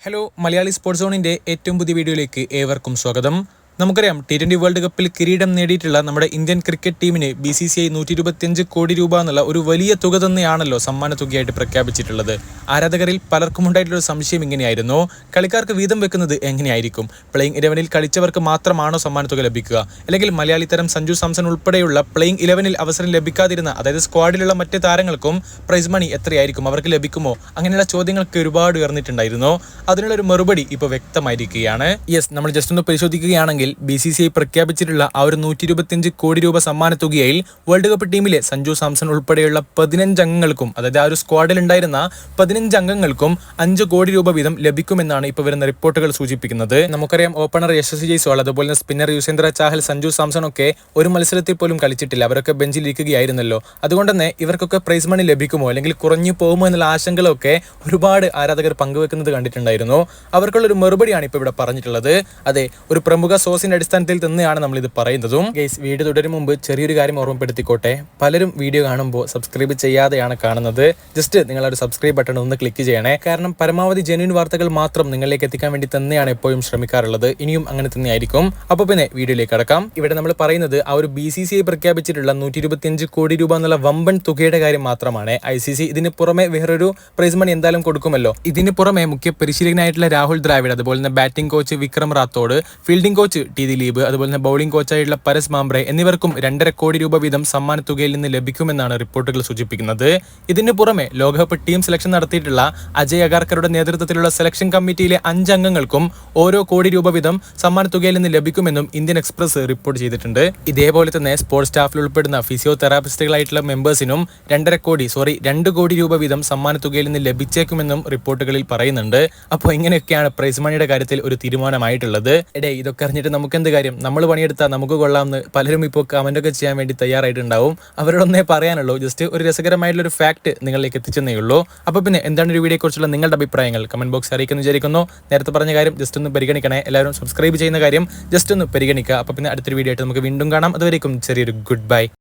Hello Malayali sports സോണിൻ്റെ ഏറ്റവും പുതിയ വീഡിയോയിലേക്ക് ഏവർക്കും സ്വാഗതം. നമുക്കറിയാം T20 വേൾഡ് കപ്പിൽ കിരീടം നേടിയിട്ടുള്ള നമ്മുടെ ഇന്ത്യൻ ക്രിക്കറ്റ് ടീമിന് BCCI 125 കോടി രൂപ എന്നുള്ള ഒരു വലിയ തുക തന്നെയാണല്ലോ സമ്മാന തുകയായിട്ട് പ്രഖ്യാപിച്ചിട്ടുള്ളത്. ആരാധകരിൽ പലർക്കും ഉണ്ടായിട്ടുള്ള സംശയം ഇങ്ങനെയായിരുന്നു, കളിക്കാർക്ക് വീതം വെക്കുന്നത് എങ്ങനെയായിരിക്കും? പ്ലേയിങ് 11-ൽ കളിച്ചവർക്ക് മാത്രമാണോ സമ്മാന തുക ലഭിക്കുക, അല്ലെങ്കിൽ മലയാളി താരം സഞ്ജു സാംസൺ ഉൾപ്പെടെയുള്ള പ്ലേയിങ് 11-ൽ അവസരം ലഭിക്കാതിരുന്ന, അതായത് സ്ക്വാഡിലുള്ള മറ്റ് താരങ്ങൾക്കും പ്രൈസ് മണി എത്രയായിരിക്കും, അവർക്ക് ലഭിക്കുമോ? അങ്ങനെയുള്ള ചോദ്യങ്ങൾക്ക് ഒരുപാട് ഉയർന്നിട്ടുണ്ടായിരുന്നു. അതിനുള്ളൊരു മറുപടി ഇപ്പോൾ വ്യക്തമായിരിക്കുകയാണ്. യെസ്, നമ്മൾ ജസ്റ്റ് ഒന്ന് പരിശോധിക്കുകയാണെങ്കിൽ BCCI പ്രഖ്യാപിച്ചിട്ടുള്ള ആ ഒരു 125 കോടി രൂപ സമ്മാന തുകയിൽ വേൾഡ് കപ്പ് ടീമിലെ സഞ്ജു സാംസൺ ഉൾപ്പെടെയുള്ള 15 അംഗങ്ങൾക്കും, അതായത് ആ ഒരു സ്ക്വാഡിൽ ഉണ്ടായിരുന്ന 15 അംഗങ്ങൾക്കും 5 കോടി രൂപ വീതം ലഭിക്കുമെന്നാണ് ഇപ്പോൾ വരുന്ന റിപ്പോർട്ടുകൾ സൂചിപ്പിക്കുന്നത്. നമുക്കറിയാം, ഓപ്പണർ യശസ്വി ജയ്സ്വാൾ, അതുപോലെ തന്നെ സ്പിന്നർ യുസ്വേന്ദ്ര ചാഹൽ, സഞ്ജു സാംസൺ ഒക്കെ ഒരു മത്സരത്തിൽ പോലും കളിച്ചിട്ടില്ല. അവരൊക്കെ ബെഞ്ചിൽ ഇരിക്കുകയായിരുന്നല്ലോ. അതുകൊണ്ട് തന്നെ ഇവർക്കൊക്കെ പ്രൈസ് മണി ലഭിക്കുമോ അല്ലെങ്കിൽ കുറഞ്ഞു പോകുമോ എന്നുള്ള ആശങ്കകളൊക്കെ ഒരുപാട് ആരാധകർ പങ്കുവെക്കുന്നത് കണ്ടിട്ടുണ്ടായിരുന്നു. അവർക്കുള്ളൊരു മറുപടിയാണ് ഇപ്പോൾ ഇവിടെ പറഞ്ഞിട്ടുള്ളത്. അതെ, ഒരു പ്രമുഖ സോഴ്സിന്റെ അടിസ്ഥാനത്തിൽ തന്നെയാണ് നമ്മൾ ഇത് പറയുന്നതും. ഗൈസ്, വീഡിയോ തുടരും മുമ്പ് ചെറിയൊരു കാര്യം ഓർമ്മപ്പെടുത്തിക്കോട്ടെ. പലരും വീഡിയോ കാണുമ്പോൾ സബ്സ്ക്രൈബ് ചെയ്യാതെയാണ് കാണുന്നത്. ജസ്റ്റ് നിങ്ങൾ ഒരു സബ്സ്ക്രൈബ് ബട്ടൺ ഒന്ന് ക്ലിക്ക് ചെയ്യണേ. കാരണം പരമാവധി ജെന്യൂൻ വാർത്തകൾ മാത്രം നിങ്ങളിലേക്ക് എത്തിക്കാൻ വേണ്ടി തന്നെയാണ് എപ്പോഴും ശ്രമിക്കാറുള്ളത്. ഇനിയും അങ്ങനെ തന്നെ ആയിരിക്കും. അപ്പോൾ പിന്നെ വീഡിയോയിലേക്ക് കടക്കാം. ഇവിടെ നമ്മൾ പറയുന്നത് ആ ഒരു BCCI പ്രഖ്യാപിച്ചിട്ടുള്ള 125 കോടി രൂപ എന്നുള്ള വമ്പൻ തുകയുടെ കാര്യം മാത്രമാണ്. ICC ഇതിന് പുറമെ വേറൊരു പ്രൈസ് മണി എന്തായാലും കൊടുക്കുമല്ലോ. ഇതിന് പുറമെ മുഖ്യ പരിശീലകനായിട്ടുള്ള രാഹുൽ ദ്രാവിഡ്, അതുപോലെ തന്നെ batting coach Vikram Rathour, fielding coach T Dilip, അതുപോലെ തന്നെ ബൗളിംഗ് കോച്ചായിട്ടുള്ള പരസ് മാംബ്രെ എന്നിവർക്കും 2.5 കോടി രൂപ വീതം സമ്മാന തുകയിൽ നിന്ന് ലഭിക്കുമെന്നാണ് റിപ്പോർട്ടുകൾ സൂചിപ്പിക്കുന്നത്. ഇതിനു പുറമെ ലോകകപ്പ് ടീം സെലക്ഷൻ നടത്തിയിട്ടുള്ള അജയ് അഗാർക്കറുടെ നേതൃത്വത്തിലുള്ള സെലക്ഷൻ കമ്മിറ്റിയിലെ 5 അംഗങ്ങൾക്കും ഓരോ കോടി രൂപ വീതം സമ്മാന തുകയിൽ നിന്ന് ലഭിക്കുമെന്നും ഇന്ത്യൻ എക്സ്പ്രസ് റിപ്പോർട്ട് ചെയ്തിട്ടുണ്ട്. ഇതേപോലെ തന്നെ സ്പോർട്സ് സ്റ്റാഫിൽ ഉൾപ്പെടുന്ന ഫിസിയോതെറാപ്പിസ്റ്റുകളായിട്ടുള്ള മെമ്പേഴ്സിനും 2 കോടി രൂപ വീതം സമ്മാന തുകയിൽ നിന്ന് ലഭിച്ചേക്കുമെന്നും റിപ്പോർട്ടുകളിൽ പറയുന്നുണ്ട്. അപ്പോൾ ഇങ്ങനെയൊക്കെയാണ് പ്രൈസ് മണിയുടെ കാര്യത്തിൽ ഒരു തീരുമാനമായിട്ടുള്ളത്. ഇതൊക്കെ അറിഞ്ഞിട്ട് നമുക്ക് എന്ത് കാര്യം? നമ്മൾ പണിയെടുത്താൽ നമുക്ക് കൊള്ളാമെന്ന് പലരും ഇപ്പോൾ കമന്റൊക്കെ ചെയ്യാൻ വേണ്ടി തയ്യാറായിട്ടുണ്ടാവും. അവരോടൊന്നേ പറയാനുള്ളൂ, ജസ്റ്റ് ഒരു രസകരമായിട്ടുള്ള ഫാക്ട് നിങ്ങളിലേക്ക് എത്തിച്ചെന്നേ ഉള്ളൂ. അപ്പോൾ പിന്നെ എന്താണ് ഒരു വീഡിയോയെ കുറിച്ചുള്ള നിങ്ങളുടെ അഭിപ്രായങ്ങൾ കമന്റ് ബോക്സ് അറിയിക്കുന്നു വിചാരിക്കുന്നു. നേരത്തെ പറഞ്ഞ കാര്യം ജസ്റ്റ് ഒന്ന് പരിഗണിക്കണേ. എല്ലാവരും സബ്സ്ക്രൈബ് ചെയ്യുന്ന കാര്യം ജസ്റ്റ് ഒന്ന് പരിഗണിക്കുക. അപ്പോൾ പിന്നെ അടുത്തൊരു വീഡിയോ ആയിട്ട് നമുക്ക് വീണ്ടും കാണാം. അതുവരേക്കും ചെറിയൊരു ഗുഡ് ബൈ.